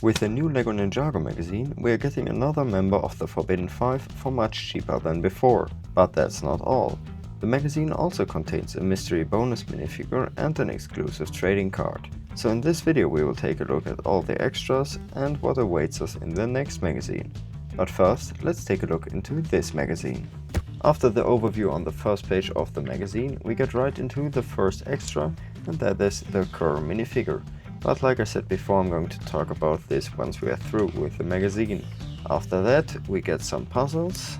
With the new LEGO Ninjago magazine, we are getting another member of the Forbidden Five for much cheaper than before. But that's not all. The magazine also contains a mystery bonus minifigure and an exclusive trading card. So in this video we will take a look at all the extras and what awaits us in the next magazine. But first, let's take a look into this magazine. After the overview on the first page of the magazine, we get right into the first extra, and that is the Kerr minifigure. But like I said before, I'm going to talk about this once we are through with the magazine. After that, we get some puzzles,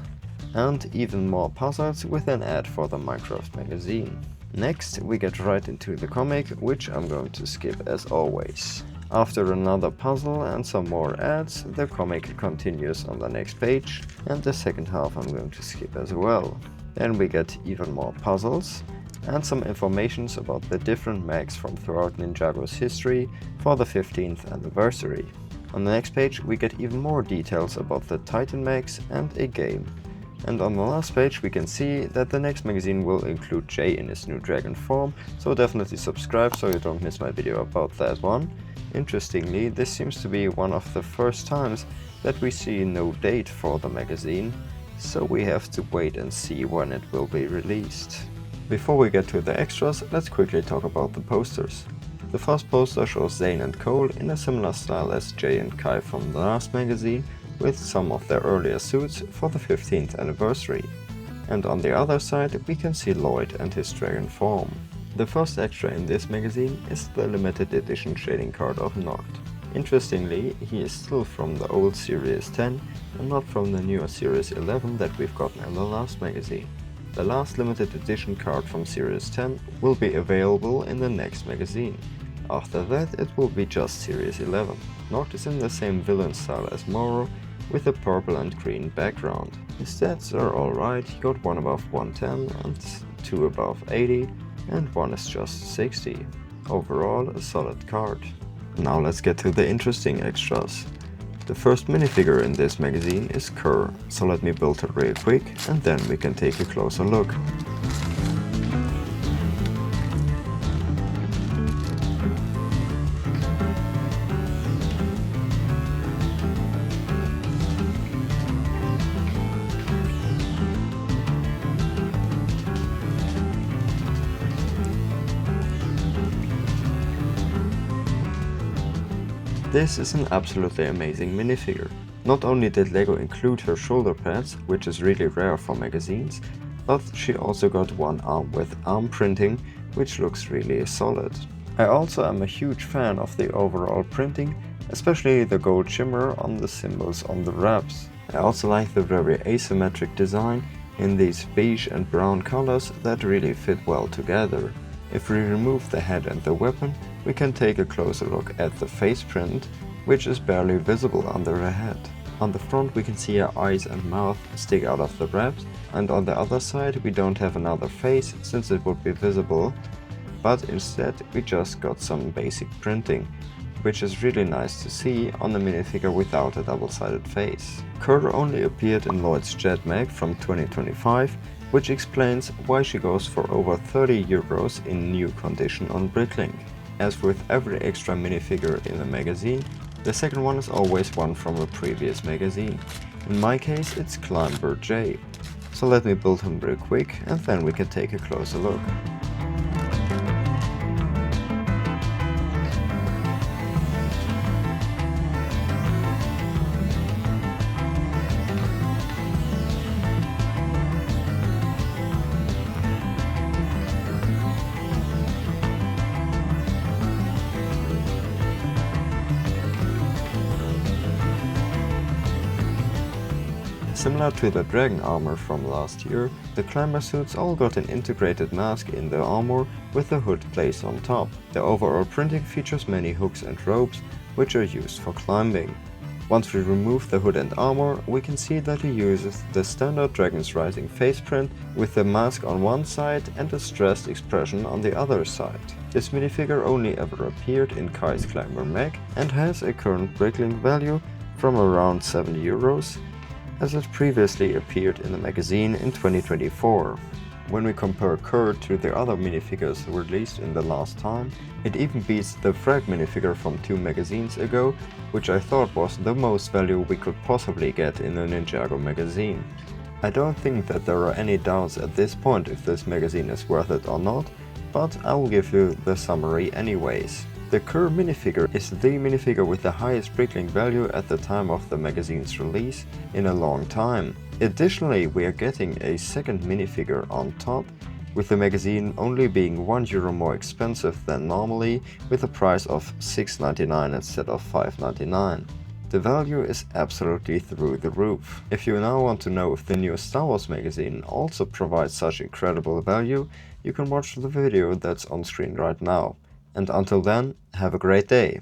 and even more puzzles with an ad for the Minecraft magazine. Next, we get right into the comic, which I'm going to skip as always. After another puzzle and some more ads, the comic continues on the next page, and the second half I'm going to skip as well. Then we get even more puzzles, and some informations about the different mags from throughout Ninjago's history for the 15th anniversary. On the next page we get even more details about the Titan mags and a game. And on the last page we can see that the next magazine will include Jay in his new dragon form, so definitely subscribe so you don't miss my video about that one. Interestingly, this seems to be one of the first times that we see no date for the magazine, so we have to wait and see when it will be released. Before we get to the extras, let's quickly talk about the posters. The first poster shows Zane and Cole in a similar style as Jay and Kai from the last magazine, with some of their earlier suits for the 15th anniversary. And on the other side we can see Lloyd and his dragon form. The first extra in this magazine is the limited edition trading card of Nord. Interestingly, he is still from the old Series 10 and not from the newer Series 11 that we've gotten in the last magazine. The last limited edition card from Series 10 will be available in the next magazine. After that it will be just Series 11. Nord is in the same villain style as Moro, with a purple and green background. His stats are alright, he got 1 above 110 and 2 above 80, and 1 is just 60. Overall a solid card. Now let's get to the interesting extras. The first minifigure in this magazine is Kerr, so let me build her real quick and then we can take a closer look. This is an absolutely amazing minifigure. Not only did LEGO include her shoulder pads, which is really rare for magazines, but she also got one arm with arm printing, which looks really solid. I also am a huge fan of the overall printing, especially the gold shimmer on the symbols on the wraps. I also like the very asymmetric design in these beige and brown colors that really fit well together. If we remove the head and the weapon, we can take a closer look at the face print, which is barely visible under her head. On the front we can see her eyes and mouth stick out of the wraps, and on the other side we don't have another face since it would be visible, but instead we just got some basic printing, which is really nice to see on a minifigure without a double-sided face. Kerr only appeared in Lloyd's Jet Mag from 2025, which explains why she goes for over 30 euros in new condition on BrickLink. As with every extra minifigure in a magazine, the second one is always one from a previous magazine. In my case it's Climber J. So let me build him real quick and then we can take a closer look. Similar to the dragon armor from last year, the climber suits all got an integrated mask in the armor with the hood placed on top. The overall printing features many hooks and ropes, which are used for climbing. Once we remove the hood and armor, we can see that he uses the standard Dragon's Rising face print with the mask on one side and a stressed expression on the other side. This minifigure only ever appeared in Kai's Climber Mag and has a current BrickLink value from around 70 euros, as it previously appeared in the magazine in 2024. When we compare Kurt to the other minifigures released in the last time, it even beats the Frag minifigure from 2 magazines ago, which I thought was the most value we could possibly get in a Ninjago magazine. I don't think that there are any doubts at this point if this magazine is worth it or not, but I will give you the summary anyways. The Kurt minifigure is the minifigure with the highest BrickLink value at the time of the magazine's release in a long time. Additionally, we are getting a second minifigure on top, with the magazine only being €1 more expensive than normally, with a price of $6.99 instead of $5.99. The value is absolutely through the roof. If you now want to know if the new Star Wars magazine also provides such incredible value, you can watch the video that's on screen right now. And until then, have a great day!